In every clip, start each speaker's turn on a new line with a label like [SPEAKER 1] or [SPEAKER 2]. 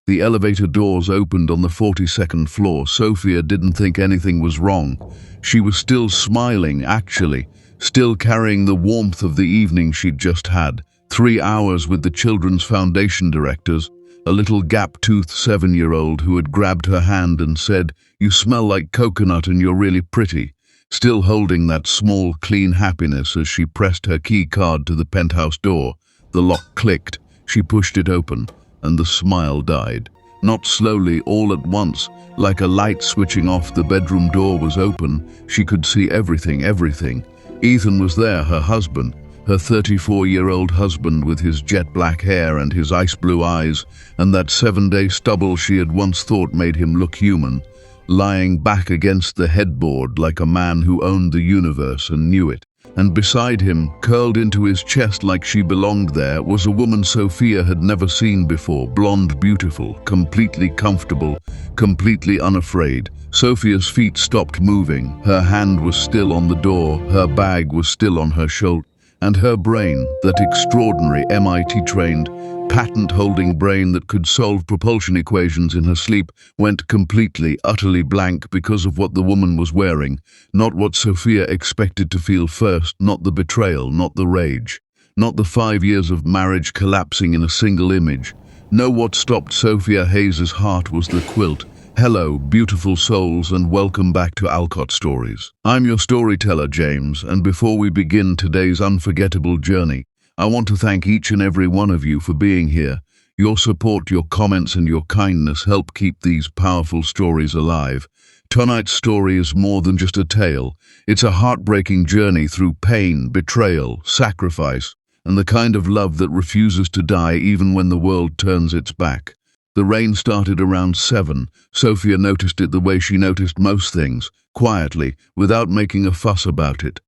[SPEAKER 1] The elevator doors opened on the 42nd floor. Sofia didn't think anything was wrong. She was still smiling, actually, still carrying the warmth of the evening she'd just had. 3 hours with the Children's Foundation directors, a little gap-toothed 7-year-old who had grabbed her hand and said, "You smell like coconut and you're really pretty," still holding that small, clean happiness as she pressed her key card to the penthouse door. The lock clicked, she pushed it open, and the smile died. Not slowly, all at once, like a light switching off. The bedroom door was open. She could see everything. Ethan was there, her husband, her 34-year-old husband with his jet black hair and his ice blue eyes, and that 7-day stubble she had once thought made him look human, lying back against the headboard like a man who owned the universe and knew it. And beside him, curled into his chest like she belonged there, was a woman Sofia had never seen before, blonde, beautiful, completely comfortable, completely unafraid. Sofia's feet stopped moving. Her hand was still on the door, her bag was still on her shoulder, and her brain, that extraordinary MIT-trained, patent-holding brain that could solve propulsion equations in her sleep, went completely, utterly blank because of what the woman was wearing, not what Sofia expected to feel first, not the betrayal, not the rage, not the 5 years of marriage collapsing in a single image. No, what stopped Sofia Hayes' heart was the quilt. Hello, beautiful souls, and welcome back to Alcott Stories. I'm your storyteller, James, and before we begin today's unforgettable journey, I want to thank each and every one of you for being here. Your support, your comments, and your kindness help keep these powerful stories alive. Tonight's story is more than just a tale. It's a heartbreaking journey through pain, betrayal, sacrifice, and the kind of love that refuses to die even when the world turns its back. The rain started around 7. Sofia noticed it the way she noticed most things, quietly, without making a fuss about it.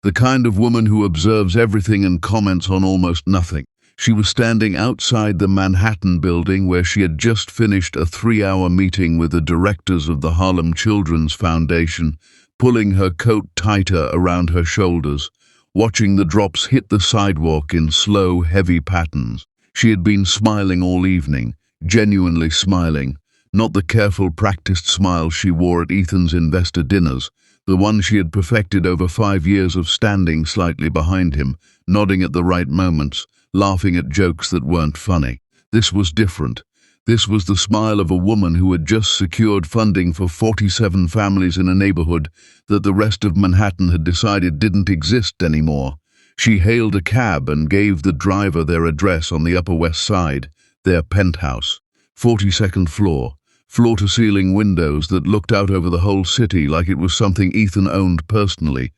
[SPEAKER 1] The kind of woman who observes everything and comments on almost nothing. She was standing outside the Manhattan building where she had just finished a 3-hour meeting with the directors of the Harlem Children's Foundation, pulling her coat tighter around her shoulders, watching the drops hit the sidewalk in slow, heavy patterns. She had been smiling all evening, genuinely smiling, not the careful, practiced smile she wore at Ethan's investor dinners, the one she had perfected over 5 years of standing slightly behind him, nodding at the right moments, laughing at jokes that weren't funny. This was different. This was the smile of a woman who had just secured funding for 47 families in a neighborhood that the rest of Manhattan had decided didn't exist anymore. She hailed a cab and gave the driver their address on the Upper West Side, their penthouse, 42nd floor. Floor-to-ceiling windows that looked out over the whole city like it was something Ethan owned personally,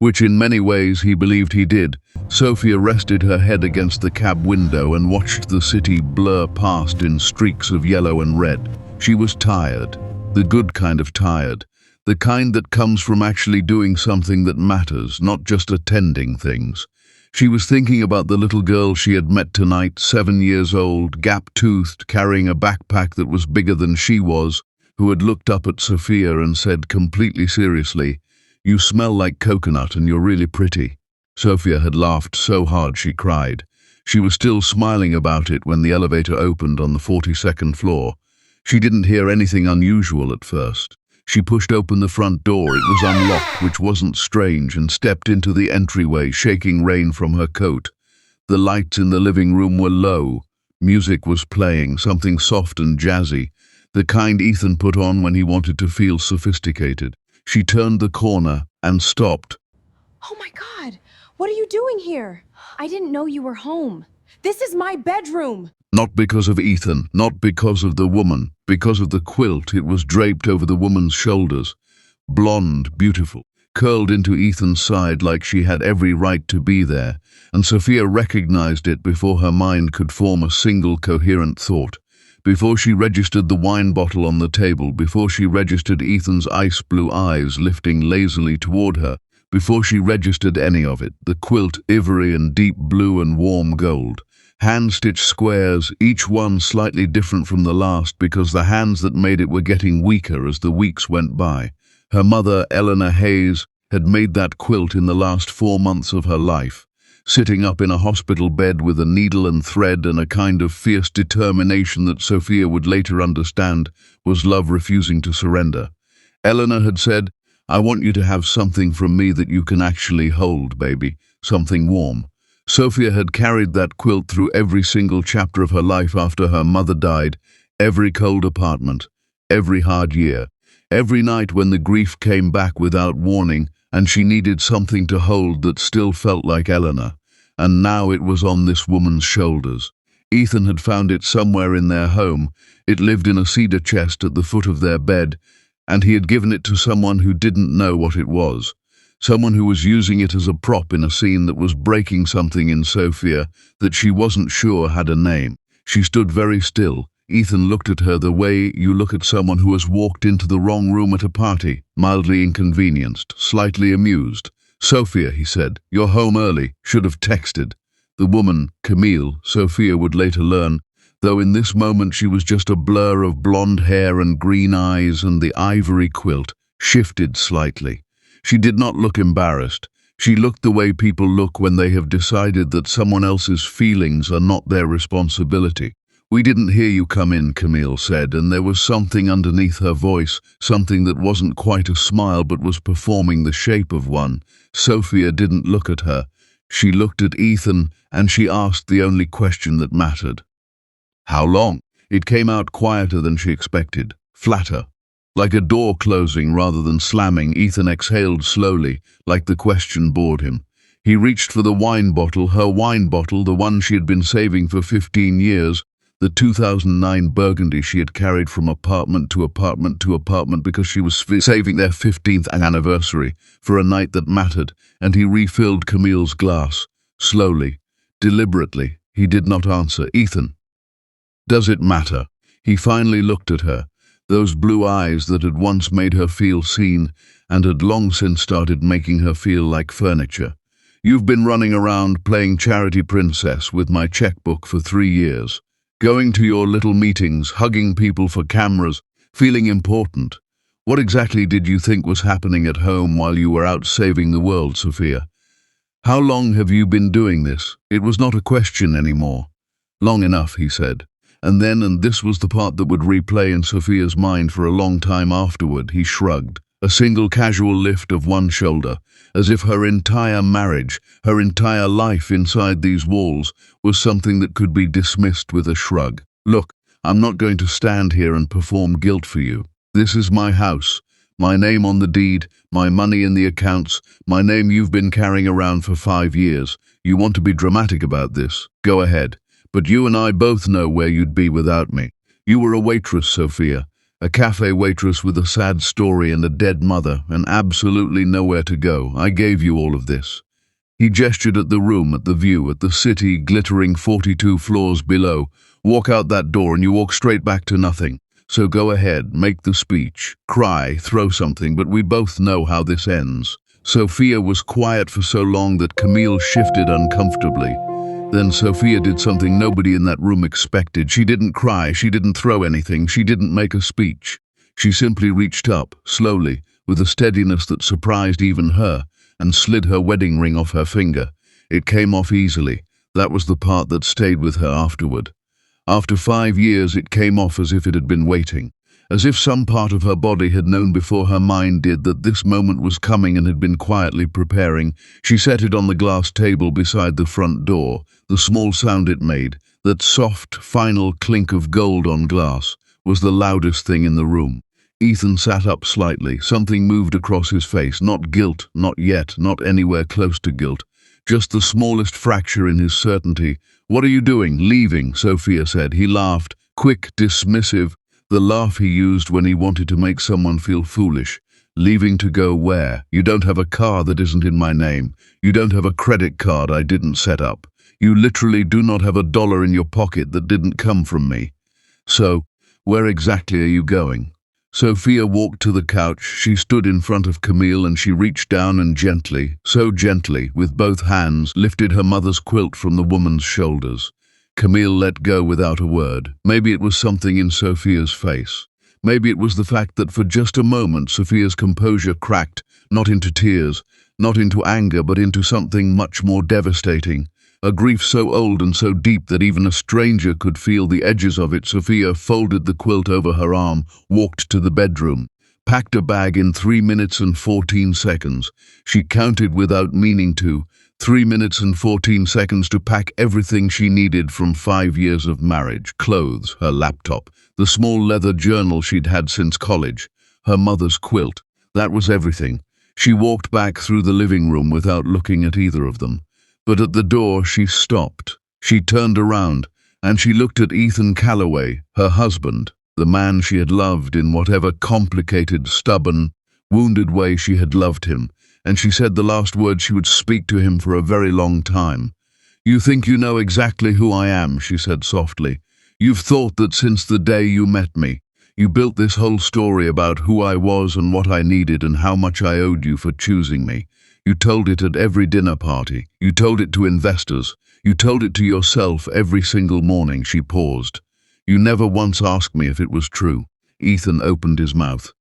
[SPEAKER 1] which in many ways he believed he did. Sofia rested her head against the cab window and watched the city blur past in streaks of yellow and red. She was tired, the good kind of tired, the kind that comes from actually doing something that matters, not just attending things. She was thinking about the little girl she had met tonight, 7 years old, gap-toothed, carrying a backpack that was bigger than she was, who had looked up at Sofia and said completely seriously, "You smell like coconut and you're really pretty." Sofia had laughed so hard she cried. She was still smiling about it when the elevator opened on the 42nd floor. She didn't hear anything unusual at first. She pushed open the front door. It was unlocked, which wasn't strange, and stepped into the entryway, shaking rain from her coat. The lights in the living room were low. Music was playing, something soft and jazzy, the kind Ethan put on when he wanted to feel sophisticated. She turned the corner and stopped.
[SPEAKER 2] Oh my God, what are you doing here? I didn't know you were home. This is my bedroom.
[SPEAKER 1] Not because of Ethan, not because of the woman, because of the quilt. It was draped over the woman's shoulders, blonde, beautiful, curled into Ethan's side like she had every right to be there, and Sofia recognized it before her mind could form a single coherent thought, before she registered the wine bottle on the table, before she registered Ethan's ice blue eyes lifting lazily toward her, before she registered any of it, the quilt, ivory and deep blue and warm gold. Hand-stitched squares, each one slightly different from the last because the hands that made it were getting weaker as the weeks went by. Her mother, Eleanor Hayes, had made that quilt in the last 4 months of her life. sitting up in a hospital bed with a needle and thread and a kind of fierce determination that Sofia would later understand was love refusing to surrender. Eleanor had said, "I want you to have something from me that you can actually hold, baby, something warm." Sofia had carried that quilt through every single chapter of her life after her mother died, every cold apartment, every hard year, every night when the grief came back without warning and she needed something to hold that still felt like Eleanor. And now it was on this woman's shoulders. Ethan had found it somewhere in their home. It lived in a cedar chest at the foot of their bed, and he had given it to someone who didn't know what it was. Someone who was using it as a prop in a scene that was breaking something in Sofia that she wasn't sure had a name. She stood very still. Ethan looked at her the way you look at someone who has walked into the wrong room at a party, mildly inconvenienced, slightly amused. "Sofia," he said, "you're home early. Should have texted." The woman, Camille, Sofia would later learn, though in this moment she was just a blur of blonde hair and green eyes, and the ivory quilt shifted slightly. She did not look embarrassed. She looked the way people look when they have decided that someone else's feelings are not their responsibility. "We didn't hear you come in," Camille said, and there was something underneath her voice, something that wasn't quite a smile but was performing the shape of one. Sofia didn't look at her. She looked at Ethan, and she asked the only question that mattered. "How long?" It came out quieter than she expected, flatter. Like a door closing rather than slamming, Ethan exhaled slowly, like the question bored him. He reached for the wine bottle, her wine bottle, the one she had been saving for 15 years, the 2009 Burgundy she had carried from apartment to apartment to apartment because she was saving their 15th anniversary for a night that mattered, and he refilled Camille's glass, slowly, deliberately. He did not answer. "Ethan, does it matter?" He finally looked at her, those blue eyes that had once made her feel seen and had long since started making her feel like furniture. "You've been running around playing charity princess with my checkbook for 3 years. Going to your little meetings, hugging people for cameras, feeling important. What exactly did you think was happening at home while you were out saving the world, Sofia? How long have you been doing this?" It was not a question anymore. "Long enough," he said. And then, and this was the part that would replay in Sofia's mind for a long time afterward, he shrugged, a single casual lift of one shoulder, as if her entire marriage, her entire life inside these walls, was something that could be dismissed with a shrug. "Look, I'm not going to stand here and perform guilt for you. This is my house, my name on the deed, my money in the accounts, my name you've been carrying around for 5 years. You want to be dramatic about this? Go ahead. But you and I both know where you'd be without me. You were a waitress, Sofia, a cafe waitress with a sad story and a dead mother, and absolutely nowhere to go. I gave you all of this." He gestured at the room, at the view, at the city glittering 42 floors below. "Walk out that door and you walk straight back to nothing. So go ahead, make the speech, cry, throw something, but we both know how this ends." Sofia was quiet for so long that Camille shifted uncomfortably. Then Sofia did something nobody in that room expected. She didn't cry, she didn't throw anything, she didn't make a speech. She simply reached up, slowly, with a steadiness that surprised even her, and slid her wedding ring off her finger. It came off easily. That was the part that stayed with her afterward. After 5 years, it came off as if it had been waiting, as if some part of her body had known before her mind did that this moment was coming and had been quietly preparing. She set it on the glass table beside the front door. The small sound it made, that soft, final clink of gold on glass, was the loudest thing in the room. Ethan sat up slightly. Something moved across his face. Not guilt, not yet, not anywhere close to guilt. Just the smallest fracture in his certainty. "What are you doing? Leaving," Sofia said. He laughed, quick, dismissive, the laugh he used when he wanted to make someone feel foolish. "Leaving to go where? You don't have a car that isn't in my name. You don't have a credit card I didn't set up. You literally do not have $1 in your pocket that didn't come from me. So, where exactly are you going?" Sofia walked to the couch. She stood in front of Camille and she reached down and gently, so gently, with both hands, lifted her mother's quilt from the woman's shoulders. Camille let go without a word. Maybe it was something in Sofia's face. Maybe it was the fact that for just a moment Sofia's composure cracked, not into tears, not into anger but into something much more devastating. A grief so old and so deep that even a stranger could feel the edges of it. Sofia folded the quilt over her arm, walked to the bedroom, packed a bag in 3 minutes and 14 seconds. She counted without meaning to. 3 minutes and 14 seconds to pack everything she needed from 5 years of marriage: clothes, her laptop, the small leather journal she'd had since college, her mother's quilt. That was everything. She walked back through the living room without looking at either of them. But at the door she stopped. She turned around, and she looked at Ethan Calloway, her husband, the man she had loved in whatever complicated, stubborn, wounded way she had loved him, and she said the last words she would speak to him for a very long time. "You think you know exactly who I am," she said softly. "You've thought that since the day you met me. You built this whole story about who I was and what I needed and how much I owed you for choosing me. You told it at every dinner party. You told it to investors. You told it to yourself every single morning." She paused. "You never once asked me if it was true." Ethan opened his mouth.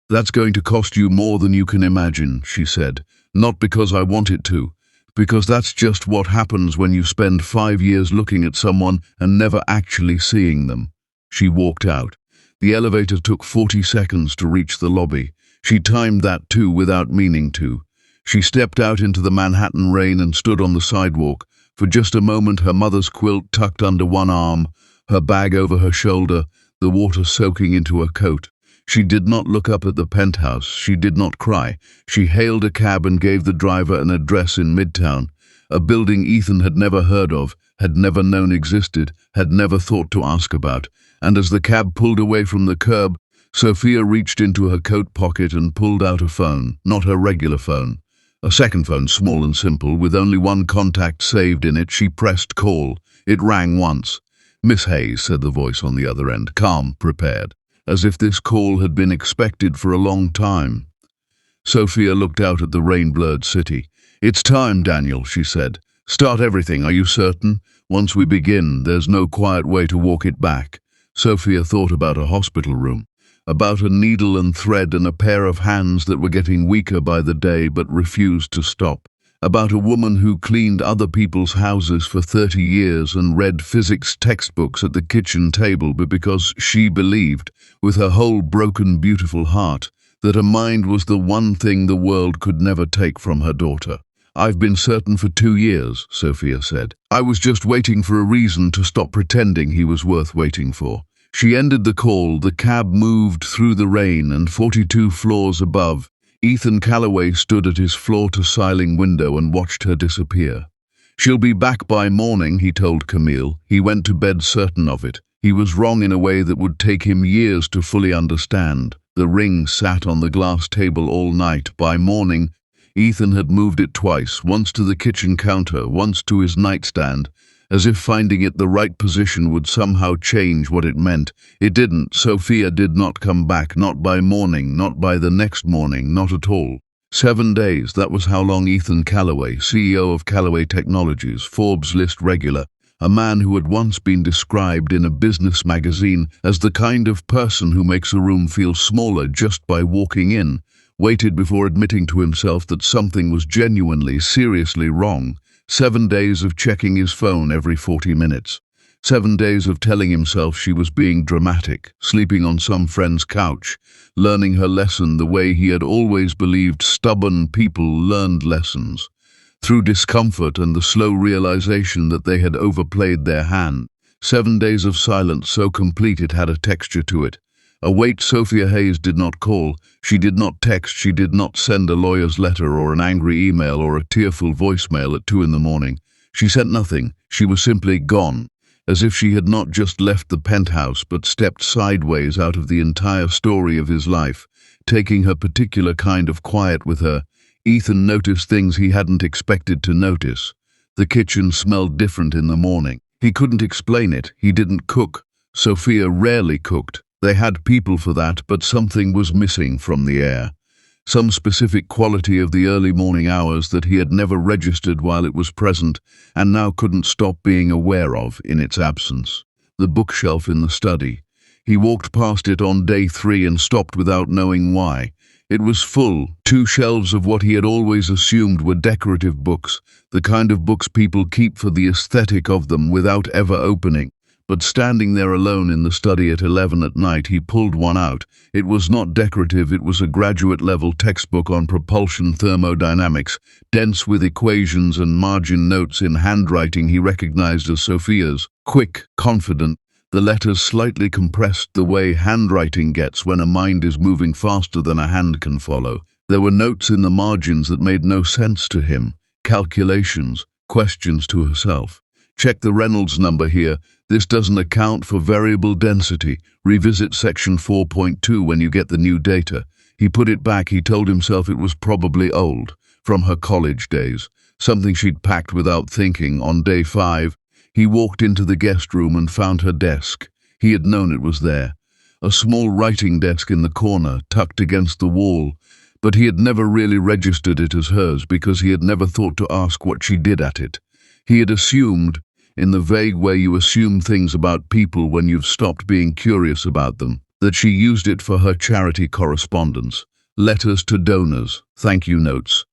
[SPEAKER 1] "That's going to cost you more than you can imagine," she said. "Not because I want it to, because that's just what happens when you spend 5 years looking at someone and never actually seeing them." She walked out. The elevator took 40 seconds to reach the lobby. She timed that too without meaning to. She stepped out into the Manhattan rain and stood on the sidewalk. For just a moment, her mother's quilt tucked under one arm, her bag over her shoulder, the water soaking into her coat. She did not look up at the penthouse. She did not cry. She hailed a cab and gave the driver an address in Midtown, a building Ethan had never heard of, had never known existed, had never thought to ask about. And as the cab pulled away from the curb, Sofia reached into her coat pocket and pulled out a phone, not her regular phone. A second phone, small and simple, with only one contact saved in it. She pressed call. It rang once. "Miss Hayes," said the voice on the other end, calm, prepared, as if this call had been expected for a long time. Sofia looked out at the rain-blurred city. "It's time, Daniel," she said. "Start everything, are you certain? Once we begin, there's no quiet way to walk it back." Sofia thought about a hospital room, about a needle and thread and a pair of hands that were getting weaker by the day but refused to stop, about a woman who cleaned other people's houses for 30 years and read physics textbooks at the kitchen table, but because she believed, with her whole broken, beautiful heart, that a mind was the one thing the world could never take from her daughter. "I've been certain for 2 years, Sofia said. "I was just waiting for a reason to stop pretending he was worth waiting for." She ended the call. The cab moved through the rain, and 42 floors above, Ethan Calloway stood at his floor-to-ceiling window and watched her disappear. "She'll be back by morning," he told Camille. He went to bed certain of it. He was wrong in a way that would take him years to fully understand. The ring sat on the glass table all night. By morning, Ethan had moved it twice, once to the kitchen counter, once to his nightstand, as if finding it the right position would somehow change what it meant. It didn't. Sofia did not come back, not by morning, not by the next morning, not at all. 7 days, that was how long Ethan Calloway, CEO of Calloway Technologies, Forbes list regular, a man who had once been described in a business magazine as the kind of person who makes a room feel smaller just by walking in, waited before admitting to himself that something was genuinely, seriously wrong. 7 days of checking his phone every 40 minutes. 7 days of telling himself she was being dramatic, sleeping on some friend's couch, learning her lesson the way he had always believed stubborn people learned lessons, through discomfort and the slow realization that they had overplayed their hand. 7 days of silence so complete it had a texture to it. A weight. Sofia Hayes did not call, she did not text, she did not send a lawyer's letter or an angry email or a tearful voicemail at 2 in the morning. She sent nothing. She was simply gone, as if she had not just left the penthouse but stepped sideways out of the entire story of his life, taking her particular kind of quiet with her. Ethan noticed things he hadn't expected to notice. The kitchen smelled different in the morning. He couldn't explain it. He didn't cook. Sofia rarely cooked. They had people for that, but something was missing from the air. Some specific quality of the early morning hours that he had never registered while it was present, and now couldn't stop being aware of in its absence. The bookshelf in the study. He walked past it on day 3 and stopped without knowing why. It was full, 2 shelves of what he had always assumed were decorative books, the kind of books people keep for the aesthetic of them without ever opening. But standing there alone in the study at 11 at night, he pulled one out. It was not decorative, it was a graduate-level textbook on propulsion thermodynamics, dense with equations and margin notes in handwriting he recognized as Sofia's. Quick, confident, the letters slightly compressed the way handwriting gets when a mind is moving faster than a hand can follow. There were notes in the margins that made no sense to him, calculations, questions to herself. Check the Reynolds number here. This doesn't account for variable density. Revisit section 4.2 when you get the new data. He put it back. He told himself it was probably old, from her college days, something she'd packed without thinking. On day 5, he walked into the guest room and found her desk. He had known it was there. A small writing desk in the corner, tucked against the wall, but he had never really registered it as hers because he had never thought to ask what she did at it. He had assumed, in the vague way you assume things about people when you've stopped being curious about them, that she used it for her charity correspondence, letters to donors, thank you notes.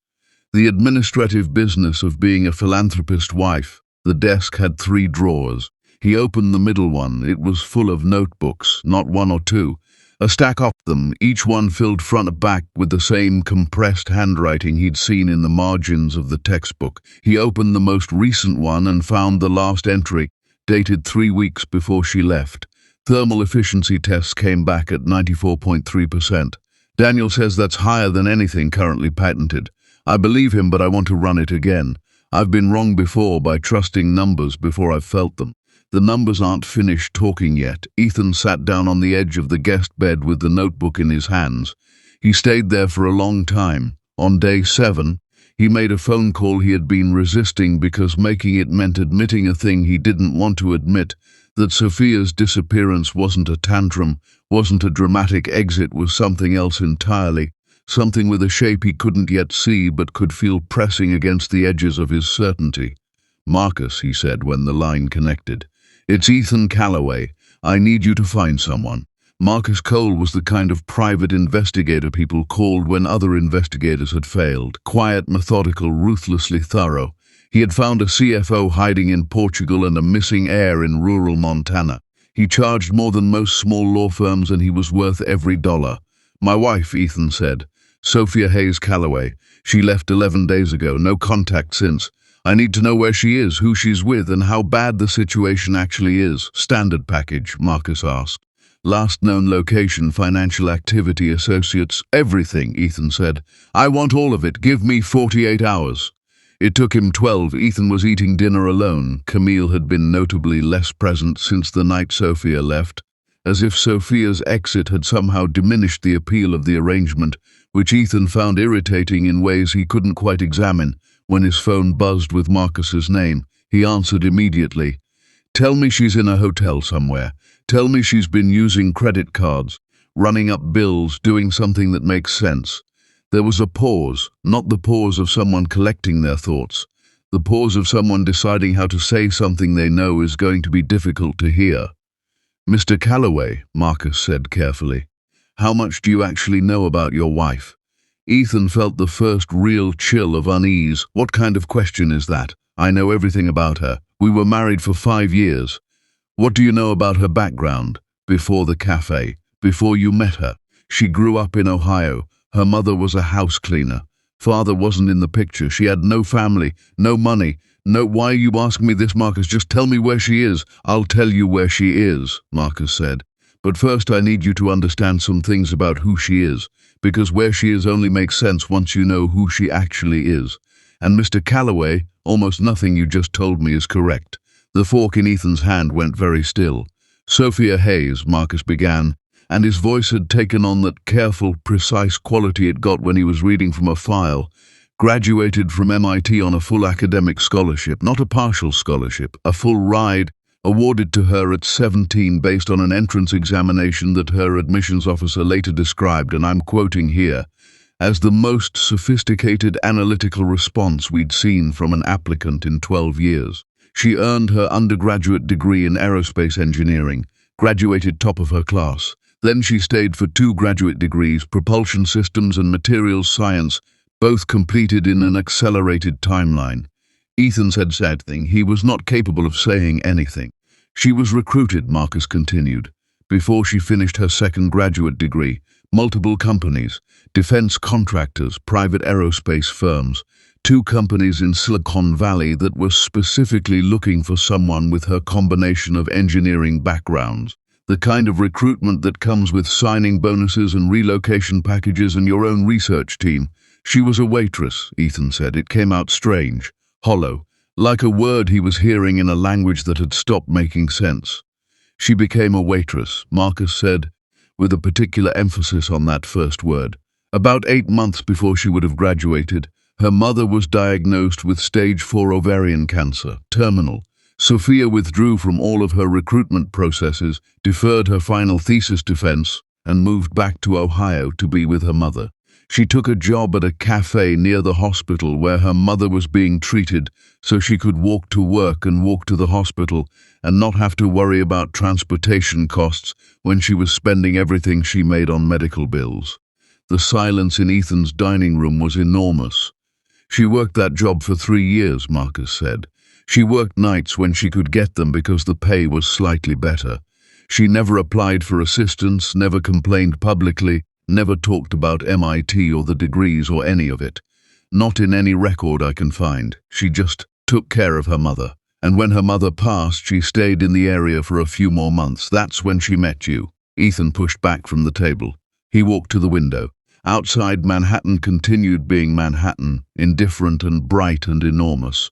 [SPEAKER 1] The administrative business of being a philanthropist wife. The desk had 3 drawers. He opened the middle one. It was full of notebooks, not 1 or 2. A stack of them, each one filled front and back with the same compressed handwriting he'd seen in the margins of the textbook. He opened the most recent one and found the last entry, dated 3 weeks before she left. Thermal efficiency tests came back at 94.3%. Daniel says that's higher than anything currently patented. I believe him, but I want to run it again. I've been wrong before by trusting numbers before I've felt them. The numbers aren't finished talking yet. Ethan sat down on the edge of the guest bed with the notebook in his hands. He stayed there for a long time. On day 7, he made a phone call he had been resisting because making it meant admitting a thing he didn't want to admit, that Sofia's disappearance wasn't a tantrum, wasn't a dramatic exit, was something else entirely. Something with a shape he couldn't yet see but could feel pressing against the edges of his certainty. Marcus, he said when the line connected. It's Ethan Calloway. I need you to find someone. Marcus Cole was the kind of private investigator people called when other investigators had failed. Quiet, methodical, ruthlessly thorough. He had found a CFO hiding in Portugal and a missing heir in rural Montana. He charged more than most small law firms and he was worth every dollar. My wife, Ethan said. Sofia Hayes Calloway. She left 11 days ago, no contact since. I need to know where she is, who she's with, and how bad the situation actually is. Standard package, Marcus asked. Last known location, financial activity, associates, everything, Ethan said. I want all of it. Give me 48 hours. It took him 12. Ethan was eating dinner alone. Camille had been notably less present since the night Sofia left, as if Sofia's exit had somehow diminished the appeal of the arrangement, which Ethan found irritating in ways he couldn't quite examine. When his phone buzzed with Marcus's name, he answered immediately. Tell me she's in a hotel somewhere. Tell me she's been using credit cards, running up bills, doing something that makes sense. There was a pause, not the pause of someone collecting their thoughts, the pause of someone deciding how to say something they know is going to be difficult to hear. Mr. Calloway, Marcus said carefully. How much do you actually know about your wife? Ethan felt the first real chill of unease. What kind of question is that? I know everything about her. We were married for 5 years. What do you know about her background? Before the cafe, before you met her. She grew up in Ohio. Her mother was a house cleaner. Father wasn't in the picture. She had no family, no money. No, why are you asking me this, Marcus? Just tell me where she is. I'll tell you where she is, Marcus said. But first I need you to understand some things about who she is, because where she is only makes sense once you know who she actually is. And Mr. Calloway, almost nothing you just told me is correct. The fork in Ethan's hand went very still. Sofia Hayes, Marcus began, and his voice had taken on that careful, precise quality it got when he was reading from a file. Graduated from MIT on a full academic scholarship, not a partial scholarship, a full ride, awarded to her at 17 based on an entrance examination that her admissions officer later described, and I'm quoting here, as the most sophisticated analytical response we'd seen from an applicant in 12 years. She earned her undergraduate degree in aerospace engineering, graduated top of her class. Then she stayed for 2 graduate degrees, propulsion systems and materials science, both completed in an accelerated timeline. Ethan said something. He was not capable of saying anything. She was recruited, Marcus continued, before she finished her 2nd graduate degree. Multiple companies, defense contractors, private aerospace firms, 2 companies in Silicon Valley that were specifically looking for someone with her combination of engineering backgrounds. The kind of recruitment that comes with signing bonuses and relocation packages and your own research team. She was a waitress, Ethan said. It came out strange, hollow, like a word he was hearing in a language that had stopped making sense. She became a waitress, Marcus said, with a particular emphasis on that first word. About 8 months before she would have graduated, her mother was diagnosed with stage 4 ovarian cancer, terminal. Sofia withdrew from all of her recruitment processes, deferred her final thesis defense, and moved back to Ohio to be with her mother. She took a job at a cafe near the hospital where her mother was being treated so she could walk to work and walk to the hospital and not have to worry about transportation costs when she was spending everything she made on medical bills. The silence in Ethan's dining room was enormous. She worked that job for 3 years, Marcus said. She worked nights when she could get them because the pay was slightly better. She never applied for assistance, never complained publicly, never talked about MIT or the degrees or any of it. Not in any record I can find. She just took care of her mother. And when her mother passed, she stayed in the area for a few more months. That's when she met you. Ethan pushed back from the table. He walked to the window. Outside, Manhattan continued being Manhattan, indifferent and bright and enormous.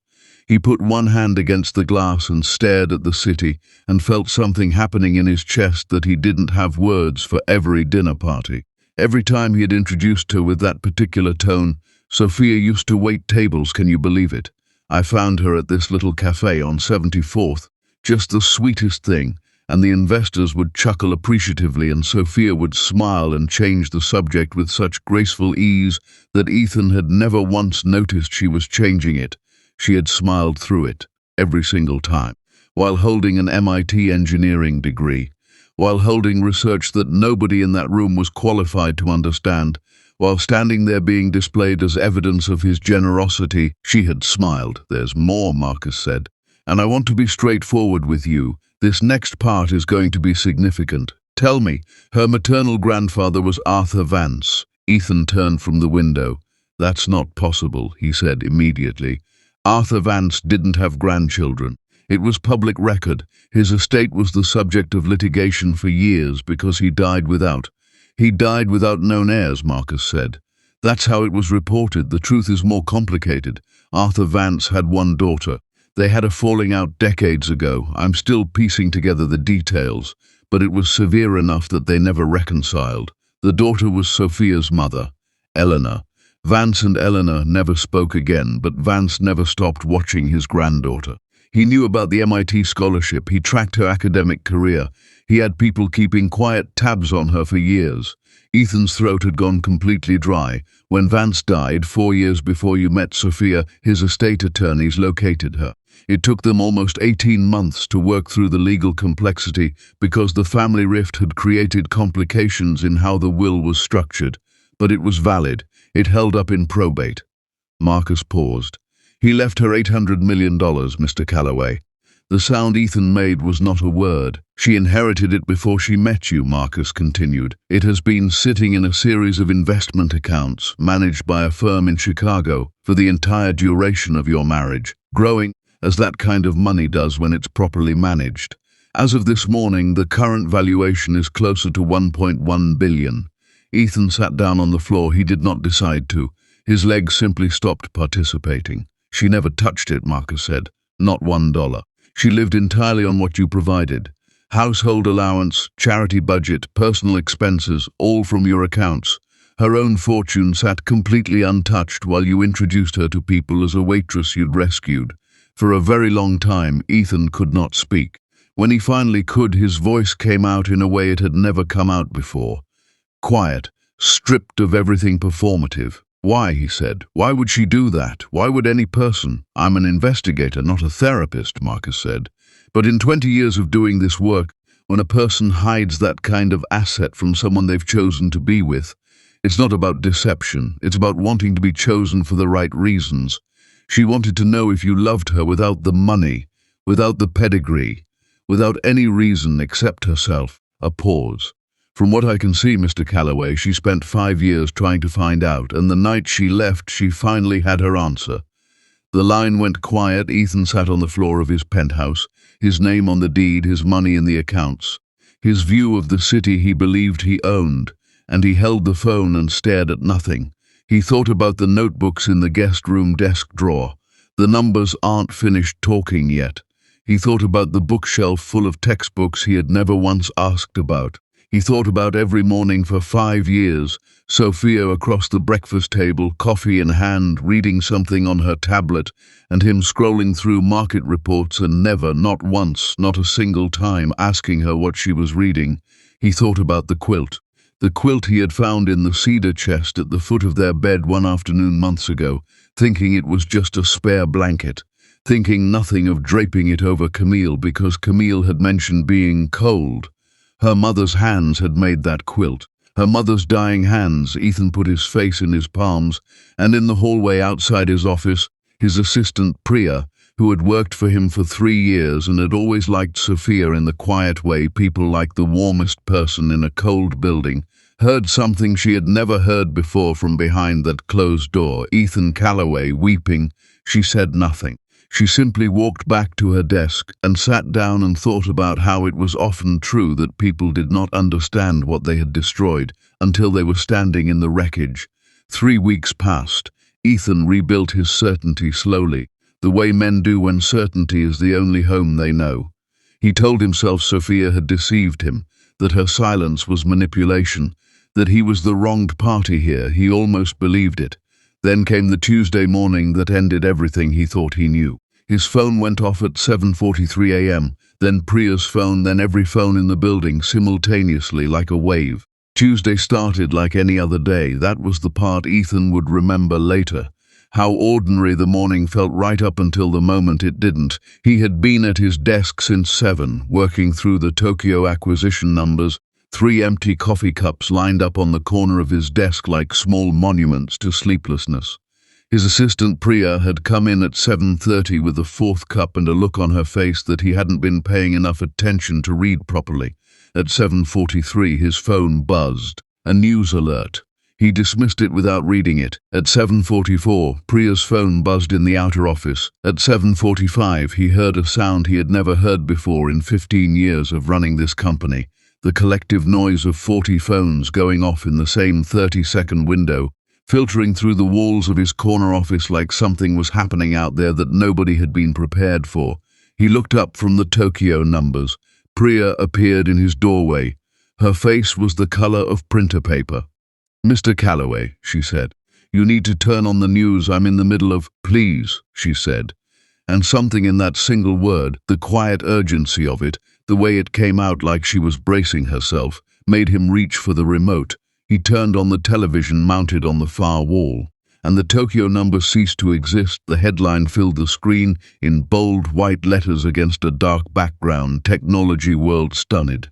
[SPEAKER 1] He put one hand against the glass and stared at the city and felt something happening in his chest that he didn't have words for. Every dinner party. Every time he had introduced her with that particular tone, Sofia used to wait tables, can you believe it? I found her at this little cafe on 74th, just the sweetest thing, and the investors would chuckle appreciatively and Sofia would smile and change the subject with such graceful ease that Ethan had never once noticed she was changing it. She had smiled through it, every single time, while holding an MIT engineering degree, while holding research that nobody in that room was qualified to understand, while standing there being displayed as evidence of his generosity. She had smiled. There's more, Marcus said, and I want to be straightforward with you. This next part is going to be significant. Tell me, her maternal grandfather was Arthur Vance. Ethan turned from the window. That's not possible, he said immediately. Arthur Vance didn't have grandchildren. It was public record. His estate was the subject of litigation for years because he died without known heirs, Marcus said. That's how it was reported. The truth is more complicated. Arthur Vance had one daughter. They had a falling out decades ago. I'm still piecing together the details, but it was severe enough that they never reconciled. The daughter was Sofia's mother, Eleanor. Vance and Eleanor never spoke again, but Vance never stopped watching his granddaughter. He knew about the MIT scholarship. He tracked her academic career. He had people keeping quiet tabs on her for years. Ethan's throat had gone completely dry. When Vance died, 4 years before you met Sofia, his estate attorneys located her. It took them almost 18 months to work through the legal complexity because the family rift had created complications in how the will was structured. But it was valid. It held up in probate. Marcus paused. He left her $800 million, Mr. Calloway. The sound Ethan made was not a word. She inherited it before she met you, Marcus continued. It has been sitting in a series of investment accounts managed by a firm in Chicago for the entire duration of your marriage, growing as that kind of money does when it's properly managed. As of this morning, the current valuation is closer to $1.1 billion. Ethan sat down on the floor. He did not decide to. His legs simply stopped participating. She never touched it, Marcus said. Not $1. She lived entirely on what you provided. Household allowance, charity budget, personal expenses, all from your accounts. Her own fortune sat completely untouched while you introduced her to people as a waitress you'd rescued. For a very long time, Ethan could not speak. When he finally could, his voice came out in a way it had never come out before. Quiet, stripped of everything performative. Why, he said. Why would she do that? Why would any person? I'm an investigator, not a therapist, Marcus said. But in 20 years of doing this work, When a person hides that kind of asset from someone they've chosen to be with, it's not about deception, it's about wanting to be chosen for the right reasons. She wanted to know if you loved her without the money, without the pedigree, without any reason except herself. A pause. From what I can see, Mr. Calloway, she spent 5 years trying to find out, and the night she left, she finally had her answer. The line went quiet. Ethan sat on the floor of his penthouse, his name on the deed, his money in the accounts, his view of the city he believed he owned, and he held the phone and stared at nothing. He thought about the notebooks in the guest room desk drawer. The numbers aren't finished talking yet. He thought about the bookshelf full of textbooks he had never once asked about. He thought about every morning for 5 years, Sofia across the breakfast table, coffee in hand, reading something on her tablet, and him scrolling through market reports and never, not once, not a single time, asking her what she was reading. He thought about the quilt he had found in the cedar chest at the foot of their bed one afternoon months ago, thinking it was just a spare blanket, thinking nothing of draping it over Camille because Camille had mentioned being cold. Her mother's hands had made that quilt. Her mother's dying hands. Ethan put his face in his palms, and in the hallway outside his office, his assistant Priya, who had worked for him for 3 years and had always liked Sofia in the quiet way people like the warmest person in a cold building, heard something she had never heard before from behind that closed door. Ethan Calloway weeping. She said nothing. She simply walked back to her desk and sat down and thought about how it was often true that people did not understand what they had destroyed until they were standing in the wreckage. 3 weeks passed. Ethan rebuilt his certainty slowly, the way men do when certainty is the only home they know. He told himself Sofia had deceived him, that her silence was manipulation, that he was the wronged party here. He almost believed it. Then came the Tuesday morning that ended everything he thought he knew. His phone went off at 7:43 a.m., then Priya's phone, then every phone in the building simultaneously like a wave. Tuesday started like any other day. That was the part Ethan would remember later. How ordinary the morning felt right up until the moment it didn't. He had been at his desk since 7, working through the Tokyo acquisition numbers. 3 empty coffee cups lined up on the corner of his desk like small monuments to sleeplessness. His assistant Priya had come in at 7:30 with a 4th cup and a look on her face that he hadn't been paying enough attention to read properly. At 7:43 his phone buzzed. A news alert. He dismissed it without reading it. At 7:44 Priya's phone buzzed in the outer office. At 7:45 he heard a sound he had never heard before in 15 years of running this company. The collective noise of 40 phones going off in the same 30-second window, filtering through the walls of his corner office like something was happening out there that nobody had been prepared for. He looked up from the Tokyo numbers. Priya appeared in his doorway. Her face was the color of printer paper. "Mr. Calloway," she said, "you need to turn on the news. I'm in the middle of—" "Please," she said. And something in that single word, the quiet urgency of it, the way it came out like she was bracing herself, made him reach for the remote. He turned on the television mounted on the far wall, and the Tokyo number ceased to exist. The headline filled the screen in bold white letters against a dark background. Technology world stunned.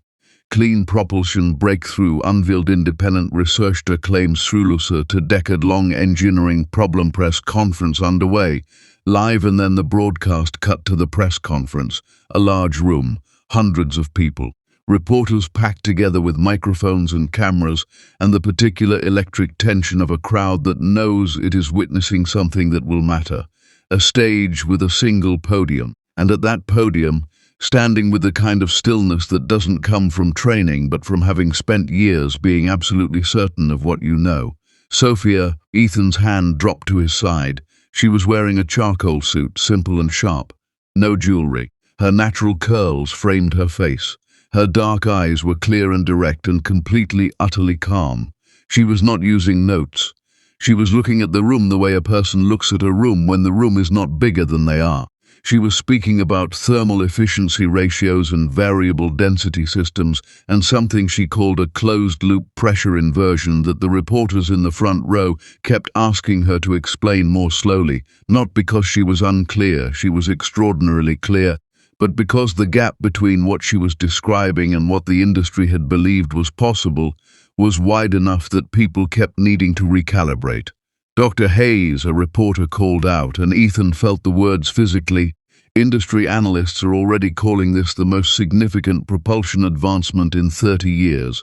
[SPEAKER 1] Clean propulsion breakthrough unveiled. Independent researcher claims solution to decade-long engineering problem. Press conference underway. Live, and then the broadcast cut to the press conference. A large room, hundreds of people. Reporters packed together with microphones and cameras, and the particular electric tension of a crowd that knows it is witnessing something that will matter. A stage with a single podium, and at that podium, standing with the kind of stillness that doesn't come from training but from having spent years being absolutely certain of what you know. Sofia, Ethan's hand dropped to his side. She was wearing a charcoal suit, simple and sharp. No jewelry. Her natural curls framed her face. Her dark eyes were clear and direct and completely, utterly calm. She was not using notes. She was looking at the room the way a person looks at a room when the room is not bigger than they are. She was speaking about thermal efficiency ratios and variable density systems, and something she called a closed-loop pressure inversion that the reporters in the front row kept asking her to explain more slowly, not because she was unclear, she was extraordinarily clear, But because the gap between what she was describing and what the industry had believed was possible was wide enough that people kept needing to recalibrate. Dr. Hayes, a reporter, called out, and Ethan felt the words physically. Industry analysts are already calling this the most significant propulsion advancement in 30 years.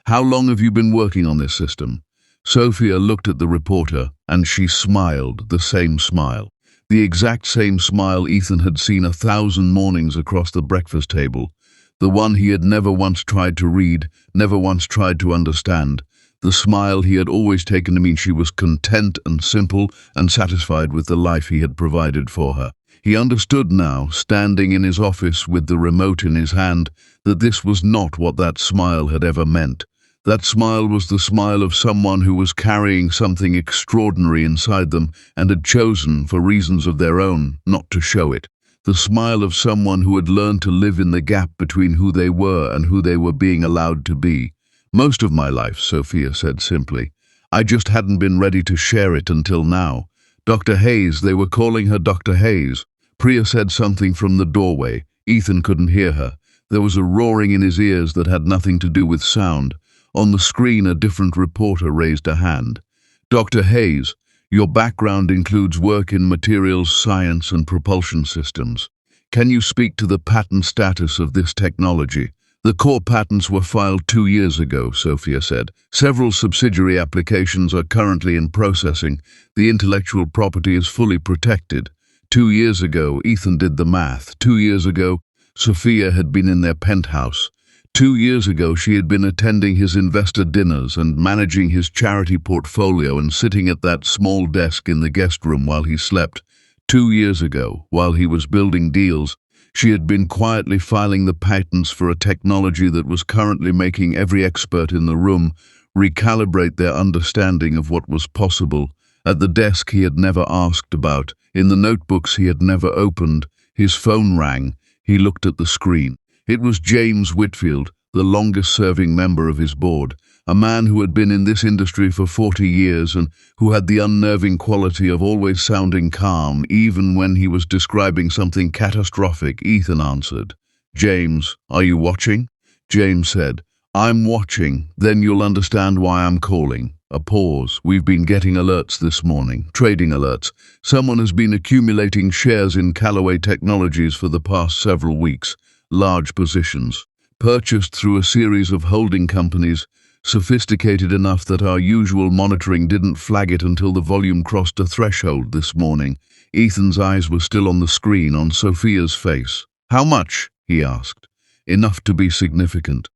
[SPEAKER 1] How long have you been working on this system? Sofia looked at the reporter, and she smiled, the same smile. The exact same smile Ethan had seen 1,000 mornings across the breakfast table. The one he had never once tried to read, never once tried to understand. The smile he had always taken to mean she was content and simple and satisfied with the life he had provided for her. He understood now, standing in his office with the remote in his hand, that this was not what that smile had ever meant. That smile was the smile of someone who was carrying something extraordinary inside them and had chosen, for reasons of their own, not to show it. The smile of someone who had learned to live in the gap between who they were and who they were being allowed to be. Most of my life, Sofia said simply. I just hadn't been ready to share it until now. Dr. Hayes, they were calling her Dr. Hayes. Priya said something from the doorway. Ethan couldn't hear her. There was a roaring in his ears that had nothing to do with sound. On the screen, a different reporter raised a hand. Dr. Hayes, your background includes work in materials science and propulsion systems. Can you speak to the patent status of this technology? The core patents were filed 2 years ago, Sofia said. Several subsidiary applications are currently in processing. The intellectual property is fully protected. 2 years ago, Ethan did the math. 2 years ago, Sofia had been in their penthouse. 2 years ago, she had been attending his investor dinners and managing his charity portfolio and sitting at that small desk in the guest room while he slept. 2 years ago, while he was building deals, she had been quietly filing the patents for a technology that was currently making every expert in the room recalibrate their understanding of what was possible. At the desk he had never asked about, in the notebooks he had never opened, his phone rang. He looked at the screen. It was James Whitfield, the longest-serving member of his board, a man who had been in this industry for 40 years and who had the unnerving quality of always sounding calm, even when he was describing something catastrophic. Ethan answered. James, are you watching? James said, I'm watching, then you'll understand why I'm calling. A pause. We've been getting alerts this morning, trading alerts. Someone has been accumulating shares in Calloway Technologies for the past several weeks. Large positions, purchased through a series of holding companies, sophisticated enough that our usual monitoring didn't flag it until the volume crossed a threshold this morning. Ethan's eyes were still on the screen, on Sofia's face. How much? He asked. Enough to be significant.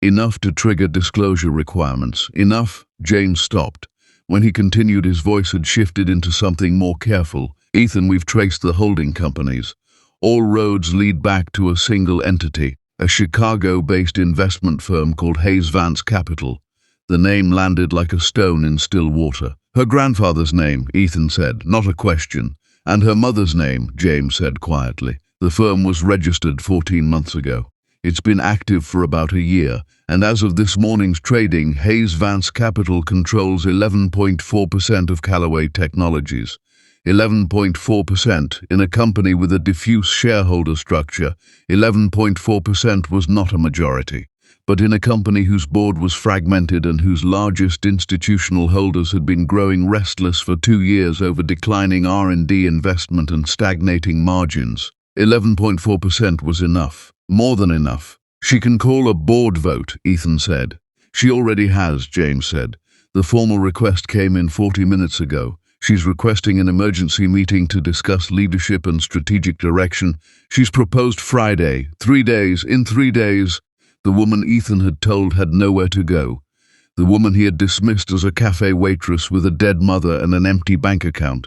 [SPEAKER 1] Enough to trigger disclosure requirements. Enough? James stopped. When he continued, his voice had shifted into something more careful. Ethan, we've traced the holding companies. All roads lead back to a single entity, a Chicago-based investment firm called Hayes Vance Capital. The name landed like a stone in still water. Her grandfather's name, Ethan said, not a question. And her mother's name, James said quietly. The firm was registered 14 months ago. It's been active for about a year, and as of this morning's trading, Hayes Vance Capital controls 11.4% of Calloway Technologies. 11.4% in a company with a diffuse shareholder structure. 11.4% was not a majority, but in a company whose board was fragmented and whose largest institutional holders had been growing restless for 2 years over declining R&D investment and stagnating margins. 11.4% was enough, more than enough. She can call a board vote, Ethan said. She already has, James said. The formal request came in 40 minutes ago. She's requesting an emergency meeting to discuss leadership and strategic direction. She's proposed Friday, 3 days, in 3 days. The woman Ethan had told had nowhere to go. The woman he had dismissed as a cafe waitress with a dead mother and an empty bank account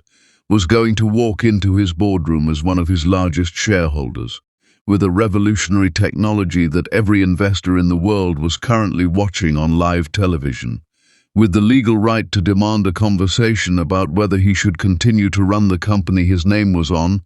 [SPEAKER 1] was going to walk into his boardroom as one of his largest shareholders, with a revolutionary technology that every investor in the world was currently watching on live television. With the legal right to demand a conversation about whether he should continue to run the company his name was on,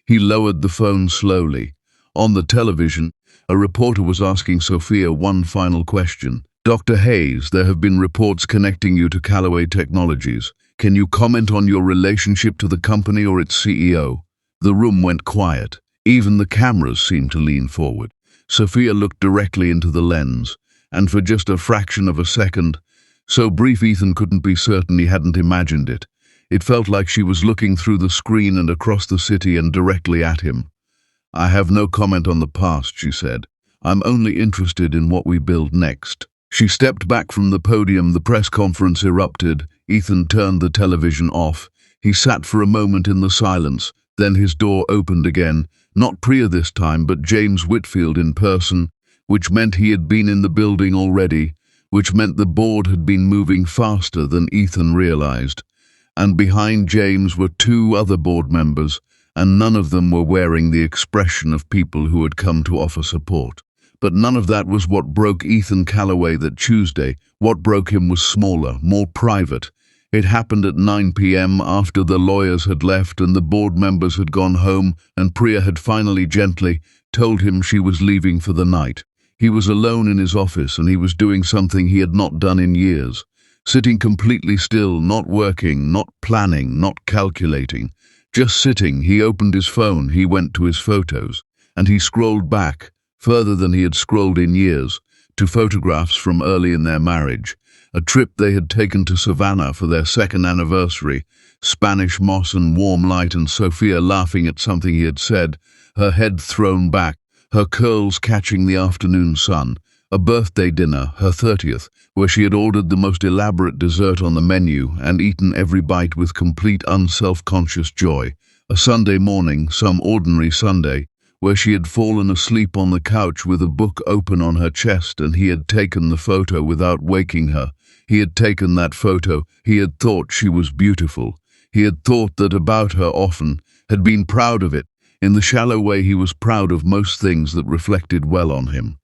[SPEAKER 1] he lowered the phone slowly. On the television, a reporter was asking Sofia one final question. Dr. Hayes, there have been reports connecting you to Calloway Technologies. Can you comment on your relationship to the company or its CEO? The room went quiet. Even the cameras seemed to lean forward. Sofia looked directly into the lens, and for just a fraction of a second, so brief Ethan couldn't be certain he hadn't imagined it. It felt like she was looking through the screen and across the city and directly at him. "I have no comment on the past," she said. "I'm only interested in what we build next." She stepped back from the podium. The press conference erupted. Ethan turned the television off. He sat for a moment in the silence. Then his door opened again. Not Priya this time, but James Whitfield in person, which meant he had been in the building already, which meant the board had been moving faster than Ethan realized. And behind James were two other board members, and none of them were wearing the expression of people who had come to offer support. But none of that was what broke Ethan Calloway that Tuesday. What broke him was smaller, more private. It happened at 9 p.m. after the lawyers had left and the board members had gone home, and Priya had finally gently told him she was leaving for the night. He was alone in his office, and he was doing something he had not done in years. Sitting completely still, not working, not planning, not calculating. Just sitting. He opened his phone, he went to his photos, and he scrolled back, further than he had scrolled in years, to photographs from early in their marriage. A trip they had taken to Savannah for their second anniversary, Spanish moss and warm light, and Sofia laughing at something he had said, her head thrown back, her curls catching the afternoon sun. A birthday dinner, her 30th, where she had ordered the most elaborate dessert on the menu and eaten every bite with complete unself-conscious joy. A Sunday morning, some ordinary Sunday, where she had fallen asleep on the couch with a book open on her chest, and he had taken the photo without waking her. He had taken that photo. He had thought she was beautiful. He had thought that about her often, had been proud of it. In the shallow way he was proud of most things that reflected well on him.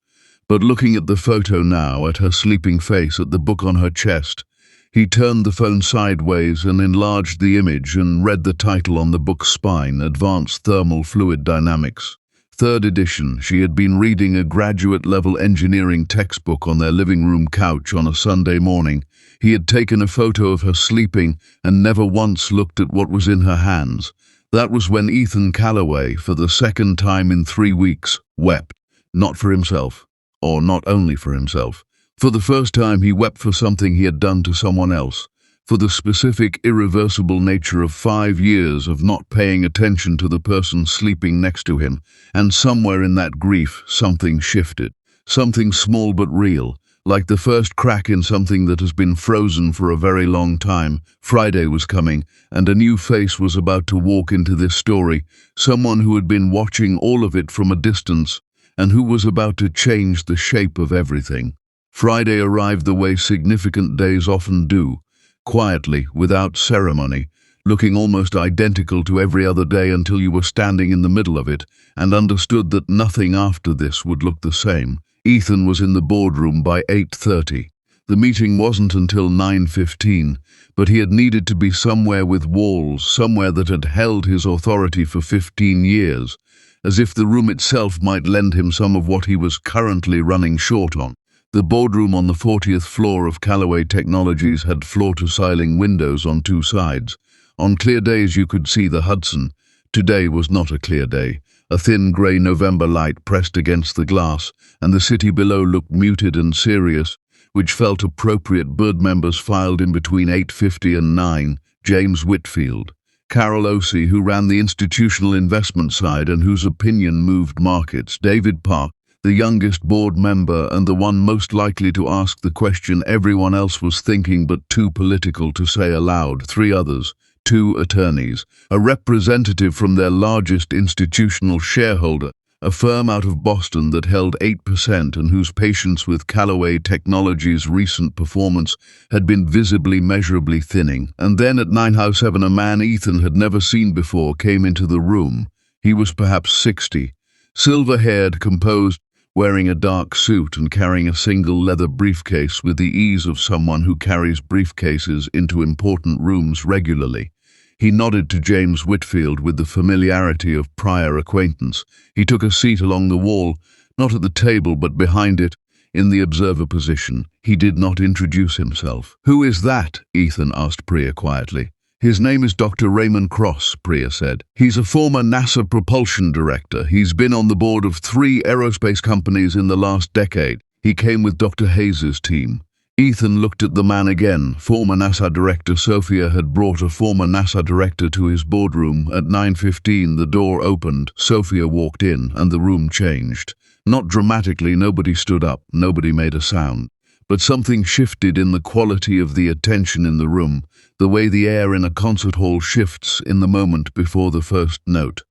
[SPEAKER 1] But looking at the photo now, at her sleeping face, at the book on her chest, he turned the phone sideways and enlarged the image and read the title on the book's spine, Advanced Thermal Fluid Dynamics. 3rd edition. She had been reading a graduate-level engineering textbook on their living room couch on a Sunday morning. He had taken a photo of her sleeping and never once looked at what was in her hands. That was when Ethan Calloway, for the second time in 3 weeks, wept. Not for himself, or not only for himself. For the first time he wept for something he had done to someone else, for the specific, irreversible nature of 5 years of not paying attention to the person sleeping next to him, and somewhere in that grief something shifted. Something small but real, like the first crack in something that has been frozen for a very long time. Friday was coming, and a new face was about to walk into this story, someone who had been watching all of it from a distance, and who was about to change the shape of everything. Friday arrived the way significant days often do, quietly, without ceremony, looking almost identical to every other day until you were standing in the middle of it and understood that nothing after this would look the same. Ethan was in the boardroom by 8:30. The meeting wasn't until 9:15, but he had needed to be somewhere with walls, somewhere that had held his authority for 15 years, as if the room itself might lend him some of what he was currently running short on. The boardroom on the 40th floor of Calloway Technologies had floor-to-ceiling windows on 2 sides. On clear days you could see the Hudson. Today was not a clear day. A thin grey November light pressed against the glass, and the city below looked muted and serious, which felt appropriate. Board members filed in between 8:50 and 9. James Whitfield, Carol Osey, who ran the institutional investment side and whose opinion moved markets, David Park, the youngest board member and the one most likely to ask the question everyone else was thinking but too political to say aloud, 3 others, 2 attorneys, a representative from their largest institutional shareholder, a firm out of Boston that held 8% and whose patience with Calloway Technologies' recent performance had been visibly, measurably thinning. And then at 9:07 a man Ethan had never seen before came into the room. He was perhaps 60, silver-haired, composed, wearing a dark suit and carrying a single leather briefcase with the ease of someone who carries briefcases into important rooms regularly. He nodded to James Whitfield with the familiarity of prior acquaintance. He took a seat along the wall, not at the table but behind it, in the observer position. He did not introduce himself. "Who is that?" Ethan asked Priya quietly. His name is Dr. Raymond Cross, Priya said. He's a former NASA propulsion director. He's been on the board of 3 aerospace companies in the last decade. He came with Dr. Hayes' team. Ethan looked at the man again. Former NASA director Sofia had brought a former NASA director to his boardroom. At 9:15, the door opened. Sofia walked in, and the room changed. Not dramatically, nobody stood up, nobody made a sound. But something shifted in the quality of the attention in the room, the way the air in a concert hall shifts in the moment before the first note.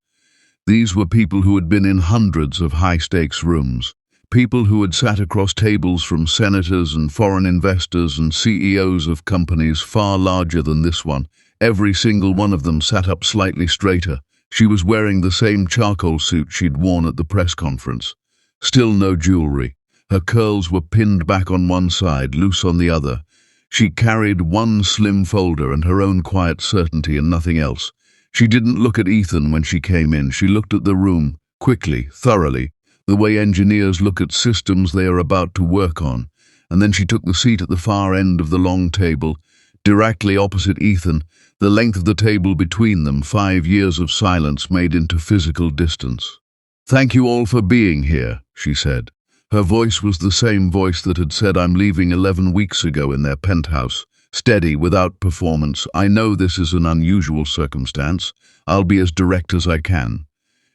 [SPEAKER 1] These were people who had been in hundreds of high-stakes rooms. People who had sat across tables from senators and foreign investors and CEOs of companies far larger than this one. Every single one of them sat up slightly straighter. She was wearing the same charcoal suit she'd worn at the press conference. Still no jewelry. Her curls were pinned back on one side, loose on the other. She carried one slim folder and her own quiet certainty and nothing else. She didn't look at Ethan when she came in. She looked at the room, quickly, thoroughly, the way engineers look at systems they are about to work on. And then she took the seat at the far end of the long table, directly opposite Ethan, the length of the table between them, 5 years of silence made into physical distance. "Thank you all for being here," she said. Her voice was the same voice that had said I'm leaving 11 weeks ago in their penthouse. Steady, without performance. "I know this is an unusual circumstance. I'll be as direct as I can."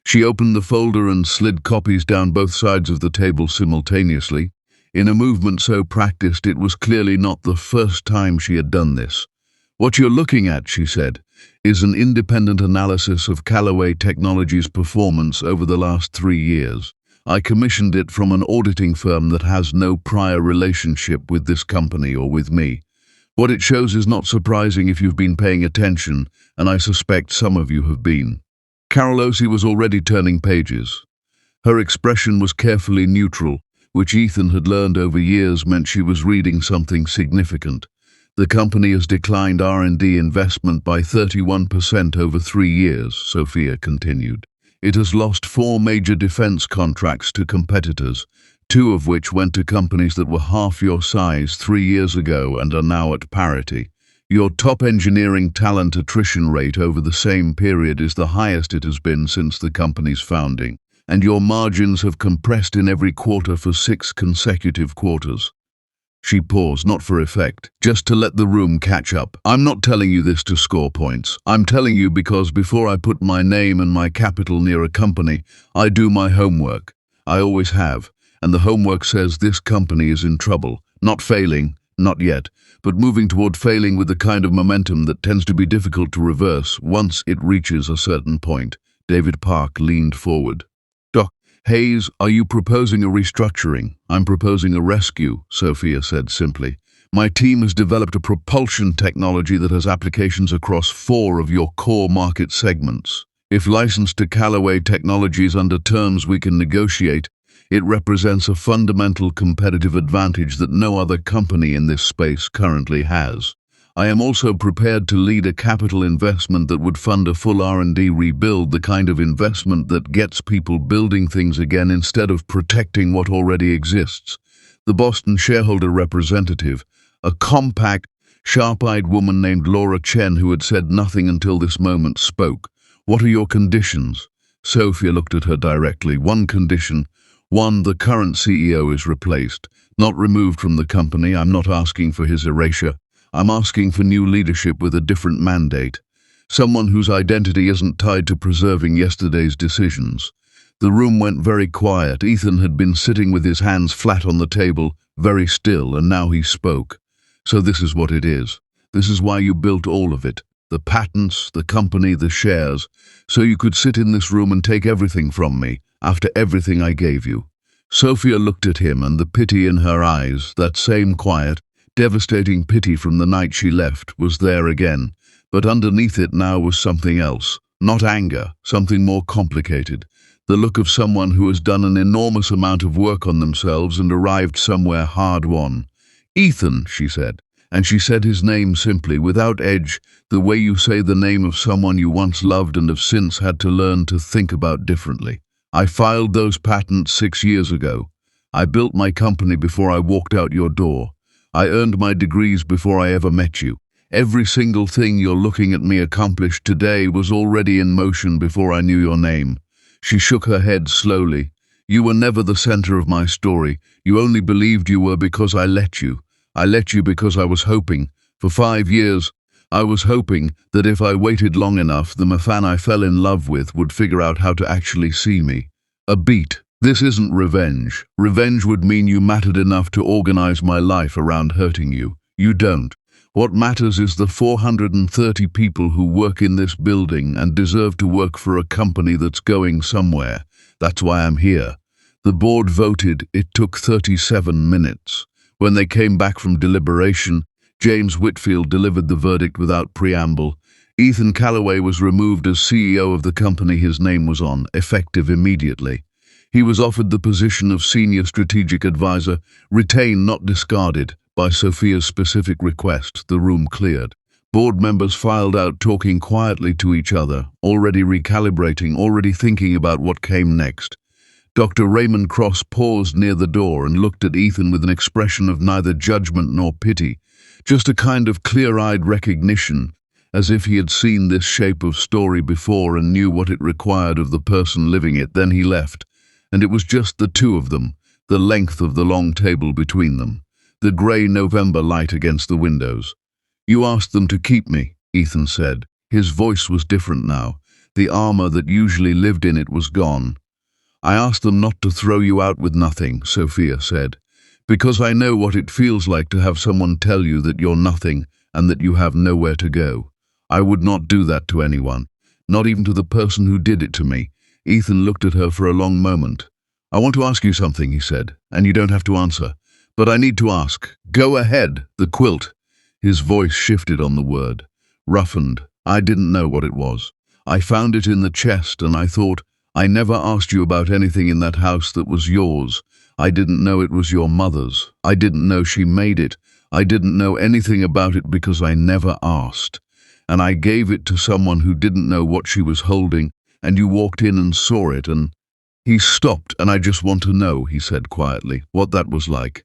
[SPEAKER 1] She opened the folder and slid copies down both sides of the table simultaneously. In a movement so practiced it was clearly not the first time she had done this. "What you're looking at," she said, "is an independent analysis of Calloway Technologies' performance over the last 3 years. I commissioned it from an auditing firm that has no prior relationship with this company or with me. What it shows is not surprising if you've been paying attention, and I suspect some of you have been." Calloway was already turning pages. Her expression was carefully neutral, which Ethan had learned over years meant she was reading something significant. "The company has declined R&D investment by 31% over 3 years, Sofia continued. It has lost 4 major defense contracts to competitors, 2 of which went to companies that were half your size 3 years ago and are now at parity. Your top engineering talent attrition rate over the same period is the highest it has been since the company's founding, and your margins have compressed in every quarter for 6 consecutive quarters." She paused, not for effect, just to let the room catch up. "I'm not telling you this to score points. I'm telling you because before I put my name and my capital near a company, I do my homework. I always have, and the homework says this company is in trouble. Not failing, not yet, but moving toward failing with the kind of momentum that tends to be difficult to reverse once it reaches a certain point." David Park leaned forward. "Doc Hayes, are you proposing a restructuring?" "I'm proposing a rescue," Sofia said simply. "My team has developed a propulsion technology that has applications across 4 of your core market segments. If licensed to Calloway Technologies under terms we can negotiate, it represents a fundamental competitive advantage that no other company in this space currently has. I am also prepared to lead a capital investment that would fund a full R&D rebuild, the kind of investment that gets people building things again instead of protecting what already exists." The Boston shareholder representative, a compact, sharp-eyed woman named Laura Chen who had said nothing until this moment, spoke. "What are your conditions?" Sofia looked at her directly. "One condition. 1, the current CEO is replaced, not removed from the company. I'm not asking for his erasure. I'm asking for new leadership with a different mandate. Someone whose identity isn't tied to preserving yesterday's decisions." The room went very quiet. Ethan had been sitting with his hands flat on the table, very still, and now he spoke. "So this is what it is. This is why you built all of it. The patents, the company, the shares. So you could sit in this room and take everything from me, after everything I gave you." Sofia looked at him, and the pity in her eyes, that same quiet, devastating pity from the night she left, was there again. But underneath it now was something else. Not anger, something more complicated. The look of someone who has done an enormous amount of work on themselves and arrived somewhere hard-won. "Ethan," she said. And she said his name simply, without edge, the way you say the name of someone you once loved and have since had to learn to think about differently. "I filed those patents 6 years ago. I built my company before I walked out your door. I earned my degrees before I ever met you. Every single thing you're looking at me accomplish today was already in motion before I knew your name." She shook her head slowly. "You were never the center of my story. You only believed you were because I let you. I let you because I was hoping. For 5 years, I was hoping that if I waited long enough, the Mafan I fell in love with would figure out how to actually see me. A beat. This isn't revenge. Revenge would mean you mattered enough to organize my life around hurting you. You don't. What matters is the 430 people who work in this building and deserve to work for a company that's going somewhere. That's why I'm here." The board voted. It took 37 minutes. When they came back from deliberation, James Whitfield delivered the verdict without preamble. Ethan Calloway was removed as CEO of the company his name was on, effective immediately. He was offered the position of Senior Strategic Advisor, retained not discarded. By Sofia's specific request, the room cleared. Board members filed out, talking quietly to each other, already recalibrating, already thinking about what came next. Dr. Raymond Cross paused near the door and looked at Ethan with an expression of neither judgment nor pity, just a kind of clear-eyed recognition, as if he had seen this shape of story before and knew what it required of the person living it. Then he left, and it was just the two of them, the length of the long table between them, the grey November light against the windows. "You asked them to keep me," Ethan said. His voice was different now. The armor that usually lived in it was gone. "I asked them not to throw you out with nothing," Sofia said, "because I know what it feels like to have someone tell you that you're nothing and that you have nowhere to go. I would not do that to anyone, not even to the person who did it to me." Ethan looked at her for a long moment. "I want to ask you something," he said, "and you don't have to answer. But I need to ask." "Go ahead." "The quilt." His voice shifted on the word. "Roughened. I didn't know what it was. I found it in the chest and I thought, I never asked you about anything in that house that was yours. I didn't know it was your mother's. I didn't know she made it. I didn't know anything about it because I never asked. And I gave it to someone who didn't know what she was holding, and you walked in and saw it and—" He stopped. "And I just want to know," he said quietly, "what that was like.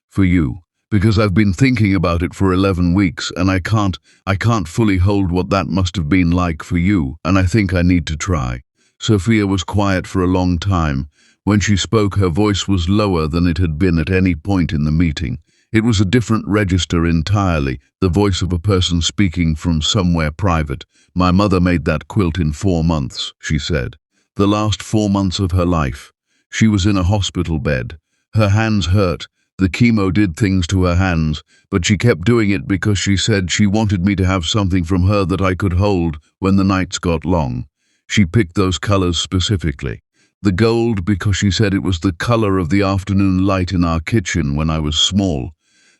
[SPEAKER 1] For you, because I've been thinking about it for 11 weeks and I can't fully hold what that must have been like for you, and I think I need to try." Sofia was quiet for a long time. When she spoke, her voice was lower than it had been at any point in the meeting. It was a different register entirely, the voice of a person speaking from somewhere private. "My mother made that quilt in 4 months, she said. The last 4 months of her life. She was in a hospital bed. Her hands hurt. The chemo did things to her hands, but she kept doing it because she said she wanted me to have something from her that I could hold when the nights got long. She picked those colors specifically. The gold because she said it was the color of the afternoon light in our kitchen when I was small.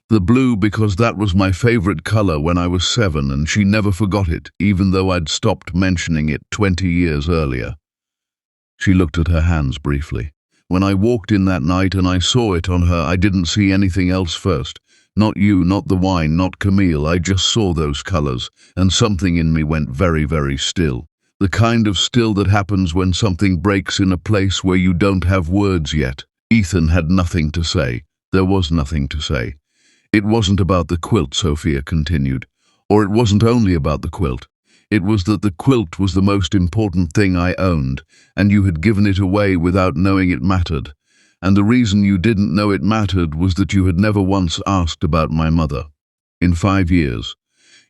[SPEAKER 1] The blue because that was my favorite color when I was 7, and she never forgot it, even though I'd stopped mentioning it 20 years earlier." She looked at her hands briefly. "When I walked in that night and I saw it on her, I didn't see anything else first. Not you, not the wine, not Camille. I just saw those colors, and something in me went very, very still. The kind of still that happens when something breaks in a place where you don't have words yet." Ethan had nothing to say. There was nothing to say. "It wasn't about the quilt," Sofia continued. "Or it wasn't only about the quilt. It was that the quilt was the most important thing I owned, and you had given it away without knowing it mattered. And the reason you didn't know it mattered was that you had never once asked about my mother. In 5 years.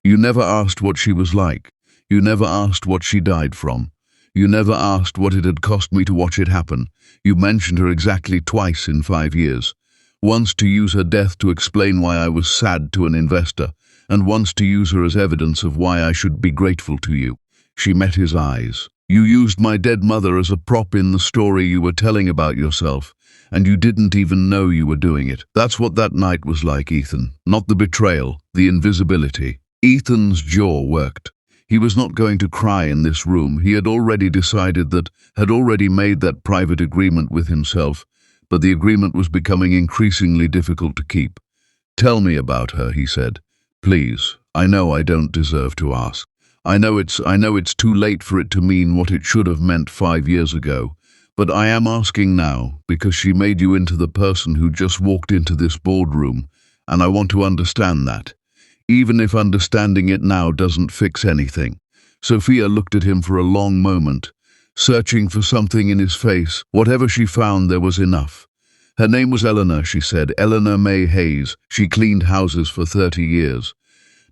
[SPEAKER 1] You never asked what she was like. You never asked what she died from. You never asked what it had cost me to watch it happen. You mentioned her exactly twice in 5 years. Once to use her death to explain why I was sad to an investor, and once to use her as evidence of why I should be grateful to you." She met his eyes. "You used my dead mother as a prop in the story you were telling about yourself, and you didn't even know you were doing it. That's what that night was like, Ethan. Not the betrayal, the invisibility." Ethan's jaw worked. He was not going to cry in this room. He had already decided that, had already made that private agreement with himself, but the agreement was becoming increasingly difficult to keep. "Tell me about her," he said. "Please. I know I don't deserve to ask. I know it's too late for it to mean what it should have meant 5 years ago, but I am asking now because she made you into the person who just walked into this boardroom, and I want to understand that." even if understanding it now doesn't fix anything. Sofia looked at him for a long moment, searching for something in his face. Whatever she found, there was enough. Her name was Eleanor, she said, Eleanor May Hayes. She cleaned houses for 30 years.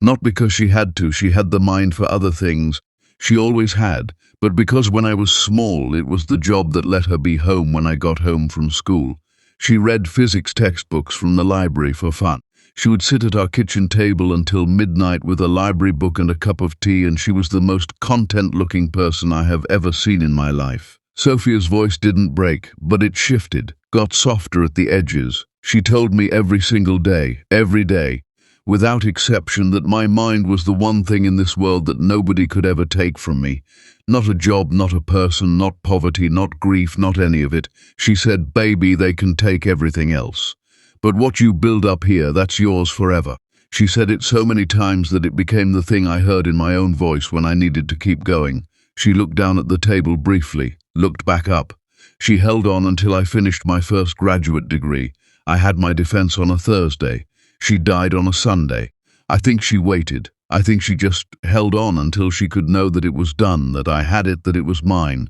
[SPEAKER 1] Not because she had to, she had the mind for other things. She always had, but because when I was small, it was the job that let her be home when I got home from school. She read physics textbooks from the library for fun. She would sit at our kitchen table until midnight with a library book and a cup of tea, and she was the most content-looking person I have ever seen in my life. Sofia's voice didn't break, but it shifted, got softer at the edges. She told me every single day, every day, without exception, that my mind was the one thing in this world that nobody could ever take from me. Not a job, not a person, not poverty, not grief, not any of it. She said, baby, they can take everything else. But what you build up here, that's yours forever. She said it so many times that it became the thing I heard in my own voice when I needed to keep going. She looked down at the table briefly, looked back up. She held on until I finished my first graduate degree. I had my defense on a Thursday. She died on a Sunday. I think she waited. I think she just held on until she could know that it was done, that I had it, that it was mine.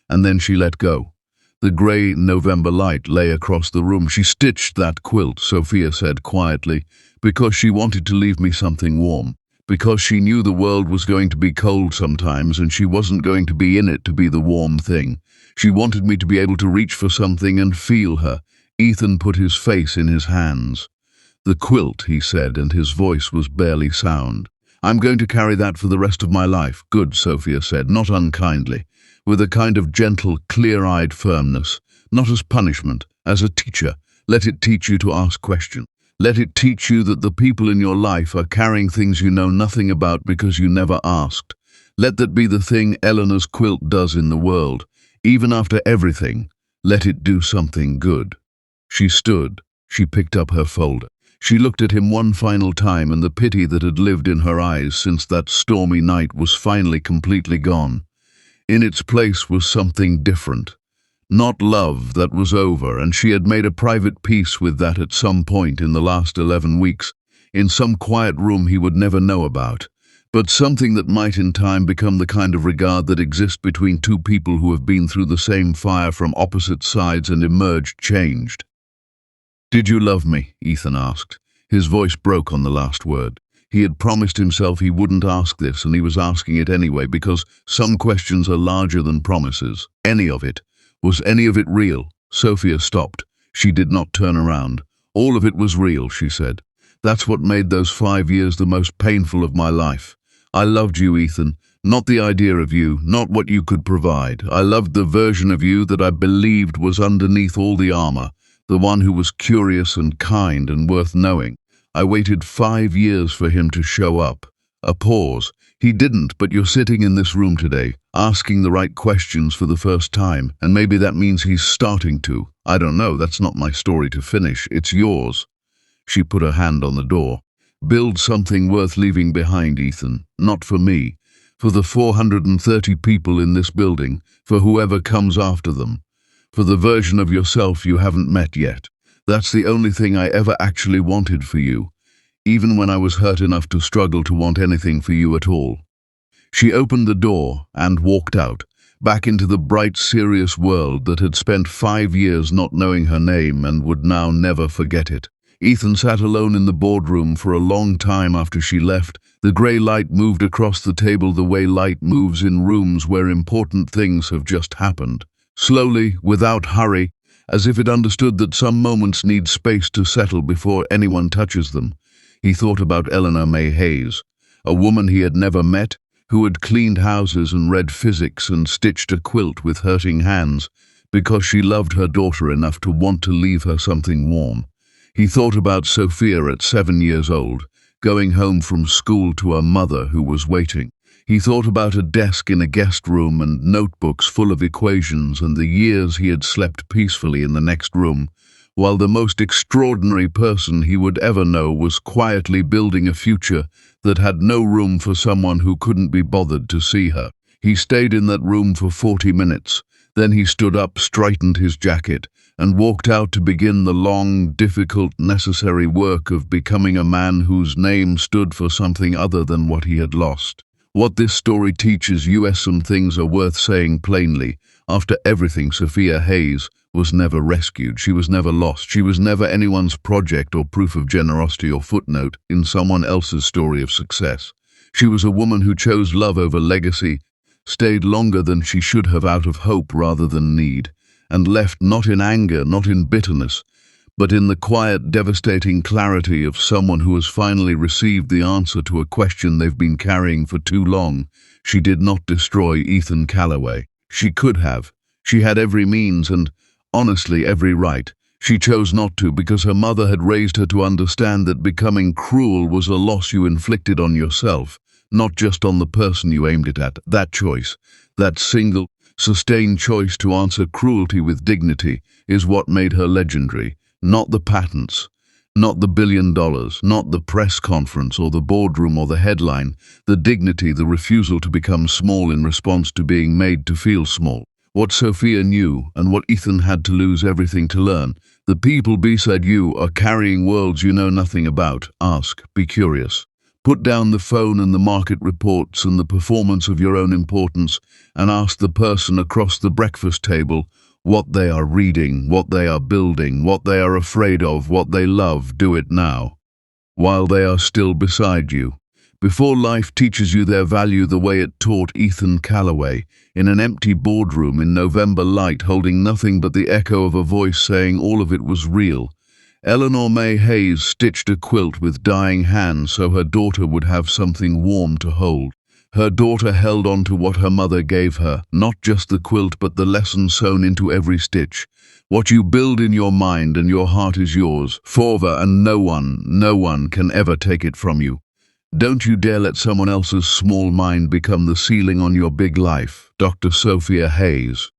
[SPEAKER 1] And then she let go. The grey November light lay across the room. She stitched that quilt, Sofia said quietly, because she wanted to leave me something warm. Because she knew the world was going to be cold sometimes and she wasn't going to be in it to be the warm thing. She wanted me to be able to reach for something and feel her. Ethan put his face in his hands. The quilt, he said, and his voice was barely sound. I'm going to carry that for the rest of my life. Good, Sofia said, not unkindly, with a kind of gentle, clear-eyed firmness, not as punishment, as a teacher. Let it teach you to ask questions. Let it teach you that the people in your life are carrying things you know nothing about because you never asked. Let that be the thing Eleanor's quilt does in the world. Even after everything, let it do something good. She stood. She picked up her folder. She looked at him one final time, and the pity that had lived in her eyes since that stormy night was finally completely gone. In its place was something different. Not love, that was over, and she had made a private peace with that at some point in the last 11 weeks, in some quiet room he would never know about, but something that might in time become the kind of regard that exists between two people who have been through the same fire from opposite sides and emerged changed. Did you love me? Ethan asked. His voice broke on the last word. He had promised himself he wouldn't ask this, and he was asking it anyway, because some questions are larger than promises. Any of it. Was any of it real? Sofia stopped. She did not turn around. All of it was real, she said. That's what made those 5 years the most painful of my life. I loved you, Ethan. Not the idea of you, not what you could provide. I loved the version of you that I believed was underneath all the armor, the one who was curious and kind and worth knowing. I waited 5 years for him to show up. A pause. He didn't, but you're sitting in this room today, asking the right questions for the first time, and maybe that means he's starting to. I don't know, that's not my story to finish. It's yours. She put her hand on the door. Build something worth leaving behind, Ethan. Not for me. For the 430 people in this building, for whoever comes after them. For the version of yourself you haven't met yet. That's the only thing I ever actually wanted for you, even when I was hurt enough to struggle to want anything for you at all. She opened the door and walked out, back into the bright, serious world that had spent 5 years not knowing her name and would now never forget it. Ethan sat alone in the boardroom for a long time after she left. The grey light moved across the table the way light moves in rooms where important things have just happened. Slowly, without hurry, as if it understood that some moments need space to settle before anyone touches them. He thought about Eleanor May Hayes, a woman he had never met, who had cleaned houses and read physics and stitched a quilt with hurting hands because she loved her daughter enough to want to leave her something warm. He thought about Sofia at 7 years old, going home from school to her mother who was waiting. He thought about a desk in a guest room and notebooks full of equations and the years he had slept peacefully in the next room, while the most extraordinary person he would ever know was quietly building a future that had no room for someone who couldn't be bothered to see her. He stayed in that room for 40 minutes, Then he stood up, straightened his jacket, and walked out to begin the long, difficult, necessary work of becoming a man whose name stood for something other than what he had lost. What this story teaches us some things are worth saying plainly. After everything, Sofia Hayes was never rescued. She was never lost. She was never anyone's project or proof of generosity or footnote in someone else's story of success. She was a woman who chose love over legacy, stayed longer than she should have out of hope rather than need, and left not in anger, not in bitterness, but in the quiet, devastating clarity of someone who has finally received the answer to a question they've been carrying for too long. She did not destroy Ethan Calloway. She could have. She had every means and, honestly, every right. She chose not to because her mother had raised her to understand that becoming cruel was a loss you inflicted on yourself, not just on the person you aimed it at. That choice, that single, sustained choice to answer cruelty with dignity, is what made her legendary. Not the patents, not the $1 billion, not the press conference or the boardroom or the headline. The dignity, the refusal to become small in response to being made to feel small. What Sofia knew and what Ethan had to lose everything to learn. The people beside you are carrying worlds you know nothing about. Ask, be curious. Put down the phone and the market reports and the performance of your own importance and ask the person across the breakfast table what they are reading, what they are building, what they are afraid of, what they love. Do it now, while they are still beside you. Before life teaches you their value the way it taught Ethan Calloway, in an empty boardroom in November light, holding nothing but the echo of a voice saying all of it was real. Eleanor May Hayes stitched a quilt with dying hands so her daughter would have something warm to hold. Her daughter held on to what her mother gave her, not just the quilt but the lesson sewn into every stitch. What you build in your mind and your heart is yours, forever, and no one can ever take it from you. Don't you dare let someone else's small mind become the ceiling on your big life. Dr. Sofia Hayes.